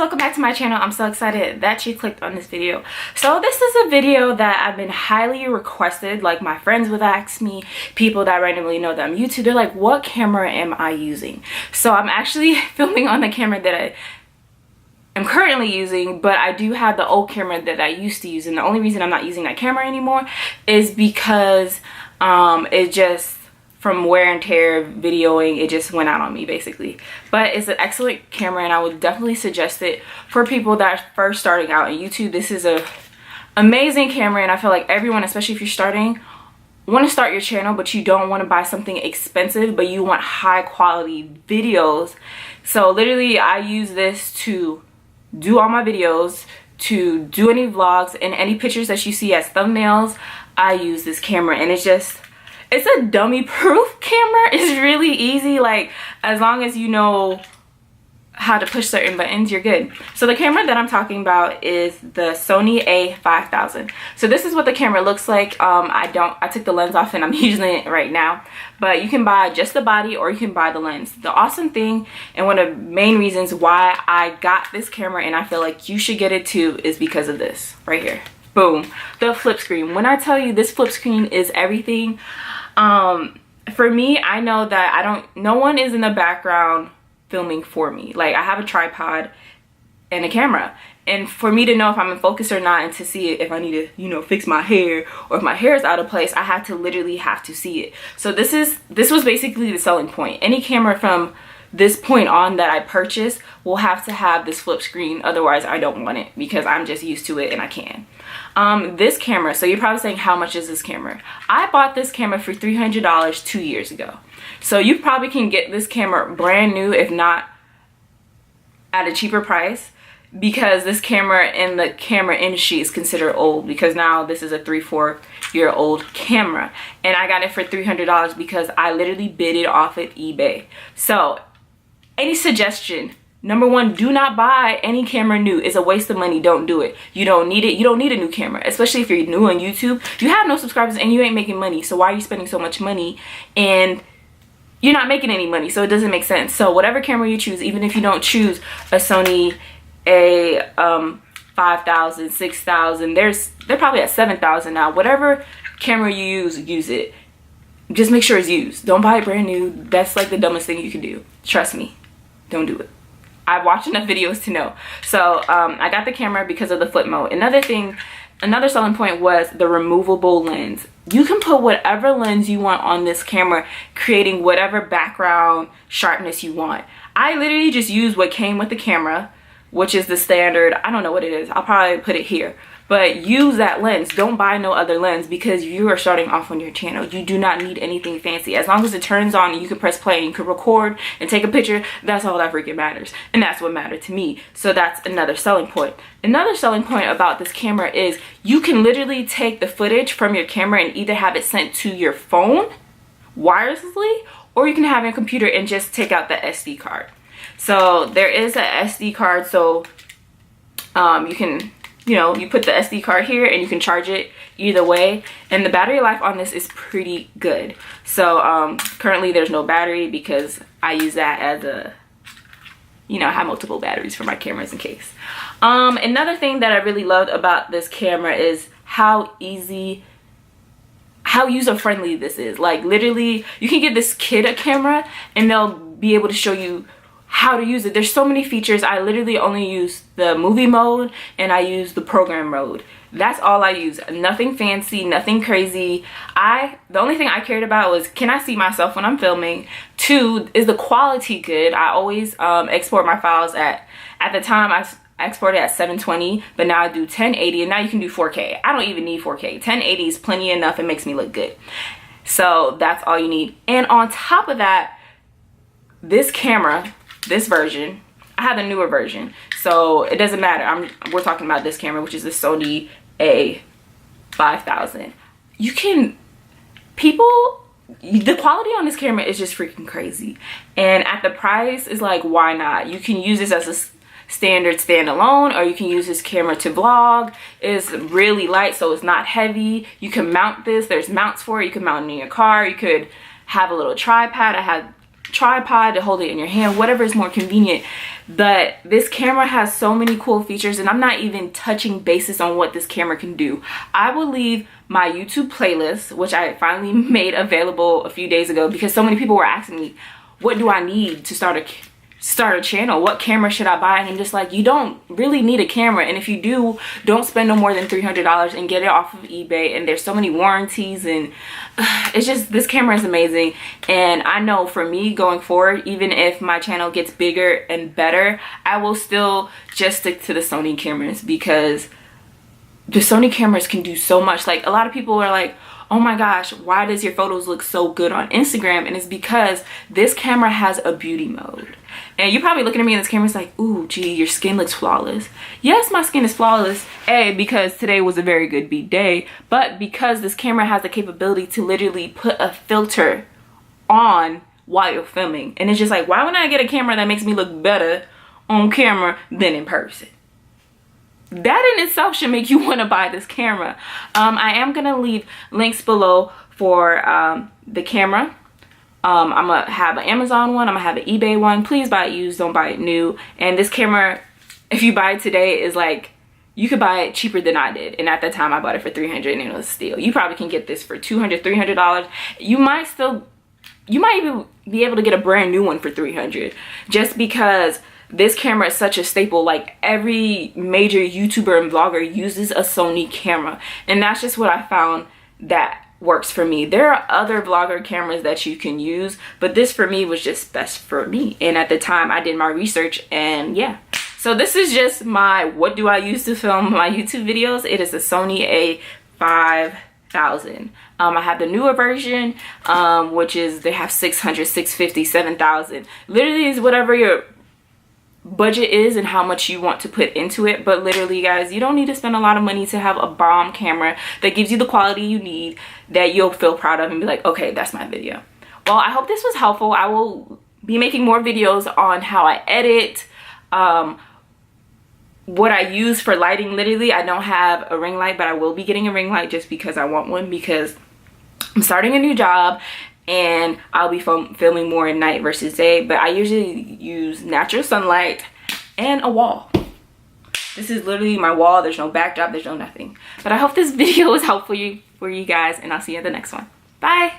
welcome back to my channel. I'm so excited that you clicked on this video. So this is a video that I've been highly requested. Like, my friends would ask me, people that randomly know that I'm YouTube, they're like, what camera am I using? So I'm actually filming on the camera that I am currently using, but I do have the old camera that I used to use, and the only reason I'm not using that camera anymore is because it just, from wear and tear videoing, it just went out on me basically. But it's an excellent camera and I would definitely suggest it for people that are first starting out in YouTube. This is a amazing camera, and I feel like everyone, especially if you're starting, want to start your channel but you don't want to buy something expensive, but you want high quality videos. So literally I use this to do all my videos, to do any vlogs, and any pictures that you see as thumbnails. I use this camera, and it's a dummy proof camera. It's really easy. Like, as long as you know how to push certain buttons, you're good. So the camera that I'm talking about is the Sony A5000. So this is what the camera looks like. I took the lens off and I'm using it right now, but you can buy just the body or you can buy the lens. The awesome thing, and one of the main reasons why I got this camera and I feel like you should get it too, is because of this right here. Boom, the flip screen. When I tell you this flip screen is everything, for me, I know that no one is in the background filming for me. Like, I have a tripod and a camera, and for me to know if I'm in focus or not, and to see it, if I need to, you know, fix my hair, or if my hair is out of place, I literally have to see it. So this was basically the selling point. Any camera from this point on that I purchased will have to have this flip screen, otherwise I don't want it, because I'm just used to it and I can. This camera, so you're probably saying, how much is this camera? I bought this camera for $300 2 years ago. So you probably can get this camera brand new, if not at a cheaper price, because this camera in the camera industry is considered old, because now this is a 3-4 year old camera, and I got it for $300 because I literally bid it off at eBay. So any suggestion: number one, do not buy any camera new. It's a waste of money. Don't do it. You don't need it. You don't need a new camera, especially if you're new on YouTube. You have no subscribers and you ain't making money, so why are you spending so much money and you're not making any money? So it doesn't make sense. So whatever camera you choose, even if you don't choose a Sony A5000, 6000, they're probably at 7000 now. Whatever camera you use it. Just make sure it's used. Don't buy it brand new. That's like the dumbest thing you can do. Trust me, don't do it. I've watched enough videos to know. So I got the camera because of the flip mode. Another selling point was the removable lens. You can put whatever lens you want on this camera, creating whatever background sharpness you want. I literally just used what came with the camera, which is the standard. I don't know what it is. I'll probably put it here. But use that lens. Don't buy no other lens, because you are starting off on your channel. You do not need anything fancy. As long as it turns on and you can press play and you can record and take a picture, that's all that freaking matters. And that's what mattered to me. So that's another selling point. Another selling point about this camera is you can literally take the footage from your camera and either have it sent to your phone wirelessly, or you can have your computer and just take out the SD card. So there is a SD card, so you can, you know, you put the SD card here and you can charge it either way, and the battery life on this is pretty good. So currently there's no battery because I use that as a, you know, I have multiple batteries for my cameras in case. Another thing that I really loved about this camera is how user-friendly this is. Like, literally you can give this kid a camera and they'll be able to show you how to use it. There's so many features. I literally only use the movie mode and I use the program mode. That's all I use. Nothing fancy, nothing crazy. The only thing I cared about was, can I see myself when I'm filming? 2, is the quality good? I always export my files at the time I exported at 720, but now I do 1080, and now you can do 4K. I don't even need 4K. 1080 is plenty enough. It makes me look good. So that's all you need. And on top of that, this camera, this version, I have the newer version, so it doesn't matter. We're talking about this camera, which is the Sony A5000. The quality on this camera is just freaking crazy, and at the price is like, why not? You can use this as a standard standalone, or you can use this camera to vlog. It's really light, so it's not heavy. You can mount this. There's mounts for it. You can mount it in your car. You could have a little tripod. I had tripod to hold it in your hand, whatever is more convenient. But this camera has so many cool features, and I'm not even touching bases on what this camera can do. I will leave my YouTube playlist, which I finally made available a few days ago because so many people were asking me, what do I need to start a channel? What camera should I buy? And I'm just like, you don't really need a camera, and if you do, don't spend no more than $300 and get it off of eBay. And there's so many warranties, and it's just, this camera is amazing. And I know for me going forward, even if my channel gets bigger and better, I will still just stick to the Sony cameras because the Sony cameras can do so much. Like, a lot of people are like, oh my gosh, why does your photos look so good on Instagram? And it's because this camera has a beauty mode. And you're probably looking at me in this camera, it's like, ooh, gee, your skin looks flawless. Yes, my skin is flawless, A, because today was a very good beat day, but because this camera has the capability to literally put a filter on while you're filming. And it's just like, why would I get a camera that makes me look better on camera than in person? That in itself should make you want to buy this camera. I am gonna leave links below for the camera. I'm gonna have an Amazon one, I'm gonna have an eBay one. Please buy it used, don't buy it new. And this camera, if you buy it today, is like, you could buy it cheaper than I did. And at that time I bought it for $300 and it was a steal. You probably can get this for $200, $300. You might even be able to get a brand new one for $300, just because this camera is such a staple. Like, every major YouTuber and vlogger uses a Sony camera, and that's just what I found that works for me. There are other vlogger cameras that you can use, but this for me was just best for me. And at the time I did my research, and yeah. So this is just my, what do I use to film my YouTube videos? It is a Sony A5000. I have the newer version, which is, they have 600, 650, 7,000. Literally is whatever your budget is and how much you want to put into it. But literally, guys, you don't need to spend a lot of money to have a bomb camera that gives you the quality you need, that you'll feel proud of and be like, okay, that's my video. Well, I hope this was helpful. I will be making more videos on how I edit, what I use for lighting. Literally, I don't have a ring light, but I will be getting a ring light just because I want one, because I'm starting a new job and I'll be filming more at night versus day. But I usually use natural sunlight and a wall. This is literally my wall. There's no backdrop, there's no nothing. But I hope this video was helpful for you guys, and I'll see you in the next one. Bye.